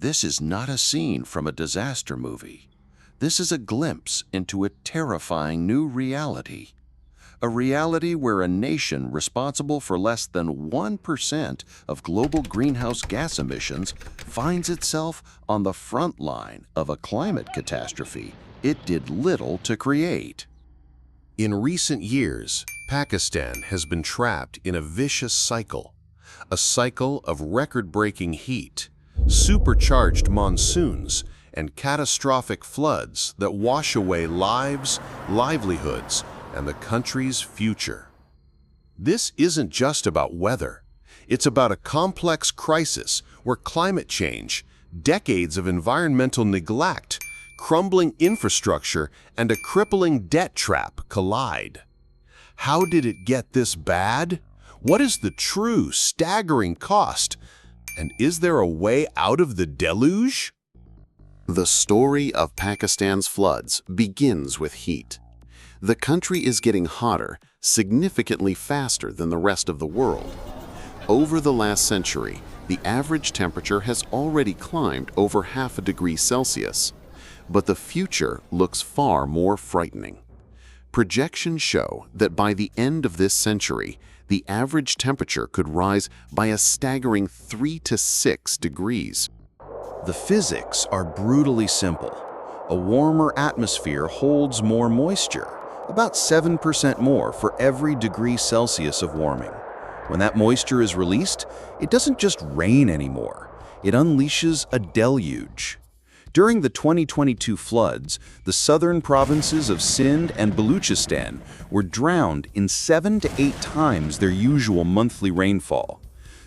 This is not a scene from a disaster movie. This is a glimpse into a terrifying new reality. A reality where a nation responsible for less than 1% of global greenhouse gas emissions finds itself on the front line of a climate catastrophe it did little to create. In recent years, Pakistan has been trapped in a vicious cycle. A cycle of record-breaking heat, supercharged monsoons, and catastrophic floods that wash away lives, livelihoods, and the country's future. This isn't just about weather. It's about a complex crisis where climate change, decades of environmental neglect, crumbling infrastructure, and a crippling debt trap collide. How did it get this bad? What is the true, staggering cost? And is there a way out of the deluge? The story of Pakistan's floods begins with heat. The country is getting hotter significantly faster than the rest of the world. Over the last century, the average temperature has already climbed over half a degree Celsius, but the future looks far more frightening. Projections show that by the end of this century, the average temperature could rise by a staggering 3 to 6 degrees. The physics are brutally simple. A warmer atmosphere holds more moisture, about 7% more for every degree Celsius of warming. When that moisture is released, it doesn't just rain anymore. It unleashes a deluge. During the 2022 floods, the southern provinces of Sindh and Baluchistan were drowned in 7 to 8 times their usual monthly rainfall.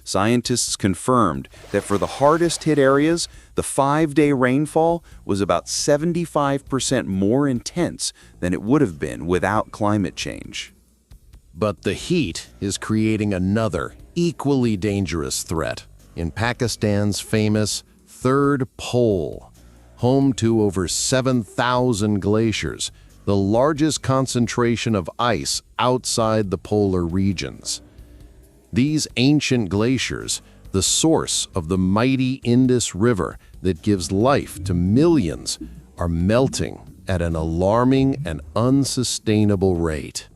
Scientists confirmed that for the hardest-hit areas, the 5-day rainfall was about 75% more intense than it would have been without climate change. But the heat is creating another, equally dangerous threat in Pakistan's famous Third Pole, home to over 7,000 glaciers, the largest concentration of ice outside the polar regions. These ancient glaciers, the source of the mighty Indus River that gives life to millions, are melting at an alarming and unsustainable rate.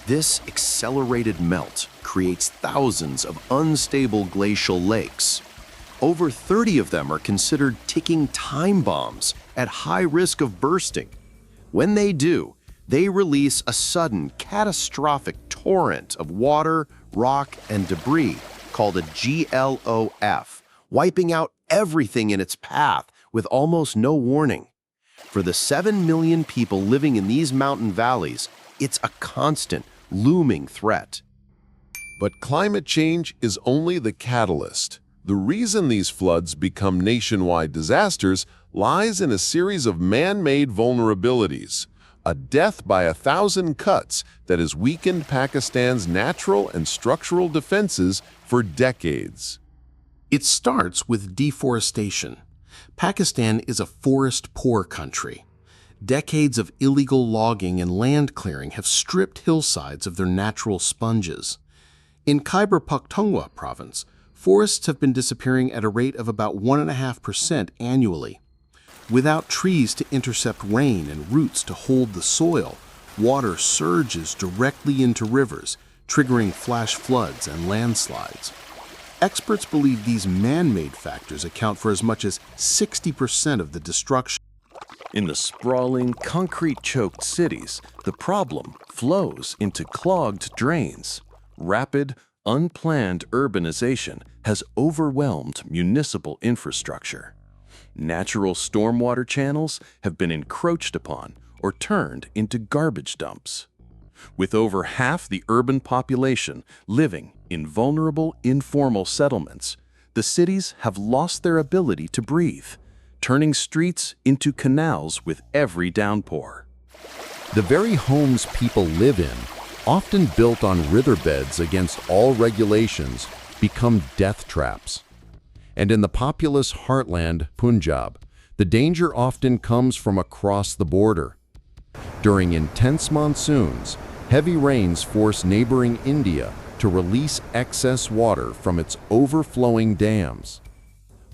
This accelerated melt creates thousands of unstable glacial lakes. Over 30 of them are considered ticking time bombs at high risk of bursting. When they do, they release a sudden, catastrophic torrent of water, rock, and debris called a GLOF, wiping out everything in its path with almost no warning. For the 7 million people living in these mountain valleys, it's a constant, looming threat. But climate change is only the catalyst. The reason these floods become nationwide disasters lies in a series of man-made vulnerabilities. A death by 1,000 cuts that has weakened Pakistan's natural and structural defenses for decades. It starts with deforestation. Pakistan is a forest-poor country. Decades of illegal logging and land clearing have stripped hillsides of their natural sponges. In Khyber Pakhtunkhwa province, forests have been disappearing at a rate of about 1.5% annually. Without trees to intercept rain and roots to hold the soil, water surges directly into rivers, triggering flash floods and landslides. Experts believe these man-made factors account for as much as 60% of the destruction. In the sprawling, concrete-choked cities, the problem flows into clogged drains. Rapid, unplanned urbanization has overwhelmed municipal infrastructure. Natural stormwater channels have been encroached upon or turned into garbage dumps. With over half the urban population living in vulnerable, informal settlements, the cities have lost their ability to breathe, turning streets into canals with every downpour. The very homes people live in, often built on riverbeds against all regulations, become death traps. And in the populous heartland, Punjab, the danger often comes from across the border. During intense monsoons, heavy rains force neighboring India to release excess water from its overflowing dams.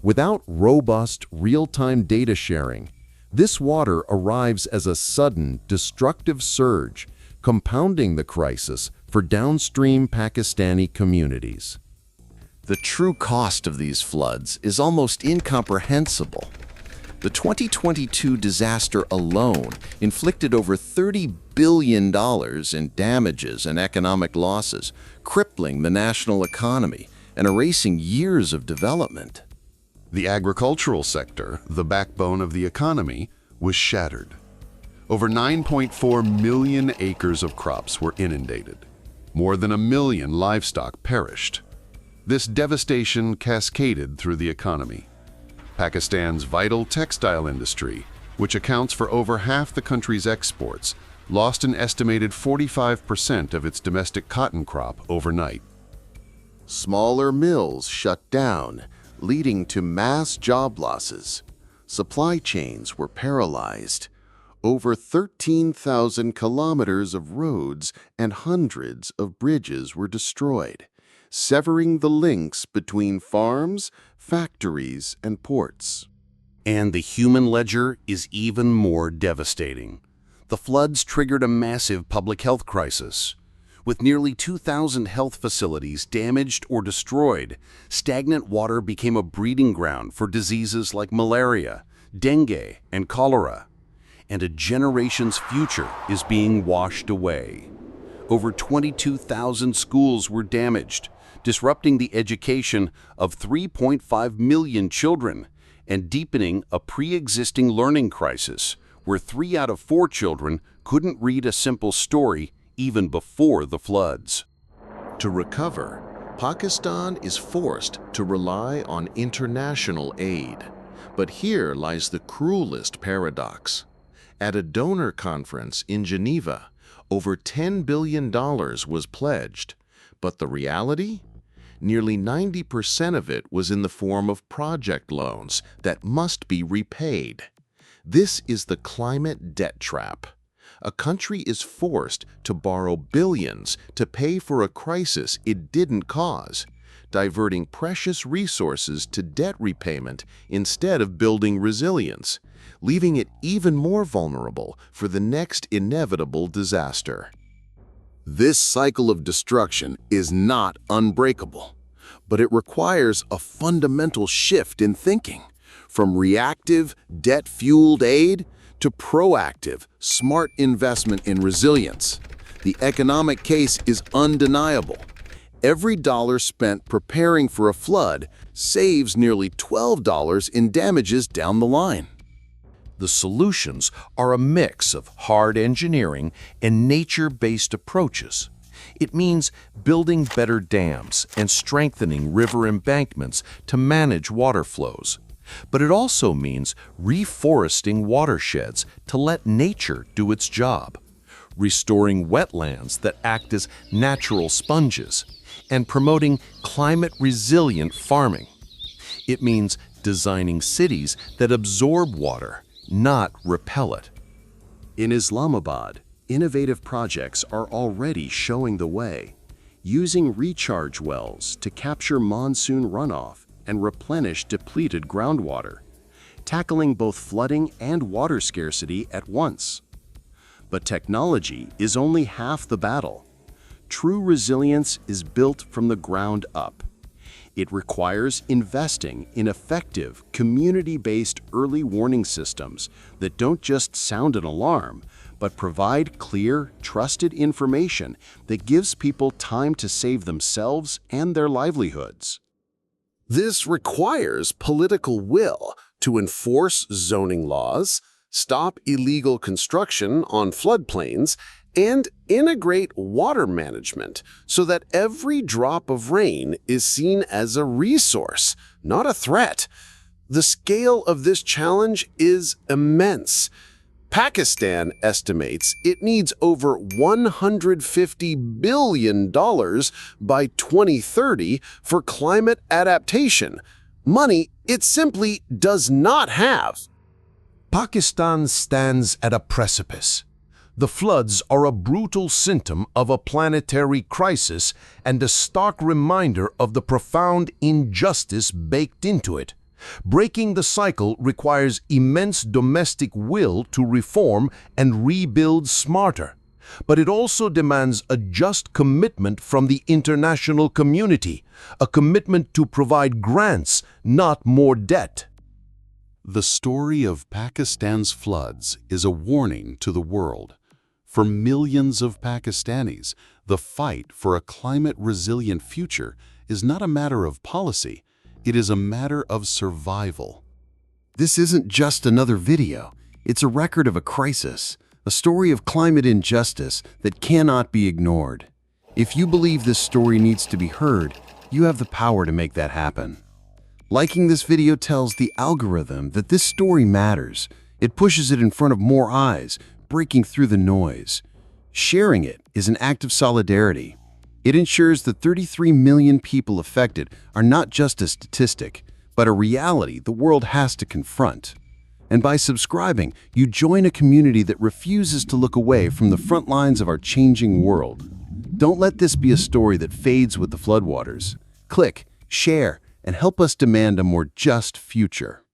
Without robust, real-time data sharing, this water arrives as a sudden, destructive surge, compounding the crisis for downstream Pakistani communities. The true cost of these floods is almost incomprehensible. The 2022 disaster alone inflicted over $30 billion in damages and economic losses, crippling the national economy and erasing years of development. The agricultural sector, the backbone of the economy, was shattered. Over 9.4 million acres of crops were inundated. More than 1 million livestock perished. This devastation cascaded through the economy. Pakistan's vital textile industry, which accounts for over half the country's exports, lost an estimated 45% of its domestic cotton crop overnight. Smaller mills shut down, leading to mass job losses. Supply chains were paralyzed. Over 13,000 kilometers of roads and hundreds of bridges were destroyed, severing the links between farms, factories, and ports. And the human ledger is even more devastating. The floods triggered a massive public health crisis. With nearly 2,000 health facilities damaged or destroyed, stagnant water became a breeding ground for diseases like malaria, dengue, and cholera. And a generation's future is being washed away. Over 22,000 schools were damaged, disrupting the education of 3.5 million children and deepening a pre-existing learning crisis where 3 out of 4 children couldn't read a simple story even before the floods. To recover, Pakistan is forced to rely on international aid. But here lies the cruelest paradox. At a donor conference in Geneva, over $10 billion was pledged, but the reality? Nearly 90% of it was in the form of project loans that must be repaid. This is the climate debt trap. A country is forced to borrow billions to pay for a crisis it didn't cause, diverting precious resources to debt repayment instead of building resilience, leaving it even more vulnerable for the next inevitable disaster. This cycle of destruction is not unbreakable, but it requires a fundamental shift in thinking, from reactive, debt-fueled aid to proactive, smart investment in resilience. The economic case is undeniable. Every dollar spent preparing for a flood saves nearly $12 in damages down the line. The solutions are a mix of hard engineering and nature-based approaches. It means building better dams and strengthening river embankments to manage water flows. But it also means reforesting watersheds to let nature do its job, restoring wetlands that act as natural sponges, and promoting climate-resilient farming. It means designing cities that absorb water, not repel it. In Islamabad, innovative projects are already showing the way, using recharge wells to capture monsoon runoff and replenish depleted groundwater, tackling both flooding and water scarcity at once. But technology is only half the battle. True resilience is built from the ground up. It requires investing in effective, community-based early warning systems that don't just sound an alarm, but provide clear, trusted information that gives people time to save themselves and their livelihoods. This requires political will to enforce zoning laws, stop illegal construction on floodplains, and integrate water management so that every drop of rain is seen as a resource, not a threat. The scale of this challenge is immense. Pakistan estimates it needs over $150 billion by 2030 for climate adaptation, money it simply does not have. Pakistan stands at a precipice. The floods are a brutal symptom of a planetary crisis and a stark reminder of the profound injustice baked into it. Breaking the cycle requires immense domestic will to reform and rebuild smarter. But it also demands a just commitment from the international community, a commitment to provide grants, not more debt. The story of Pakistan's floods is a warning to the world. For millions of Pakistanis, the fight for a climate-resilient future is not a matter of policy, it is a matter of survival. This isn't just another video. It's a record of a crisis, a story of climate injustice that cannot be ignored. If you believe this story needs to be heard, you have the power to make that happen. Liking this video tells the algorithm that this story matters. It pushes it in front of more eyes, breaking through the noise. Sharing it is an act of solidarity. It ensures that 33 million people affected are not just a statistic, but a reality the world has to confront. And by subscribing, you join a community that refuses to look away from the front lines of our changing world. Don't let this be a story that fades with the floodwaters. Click, share, and help us demand a more just future.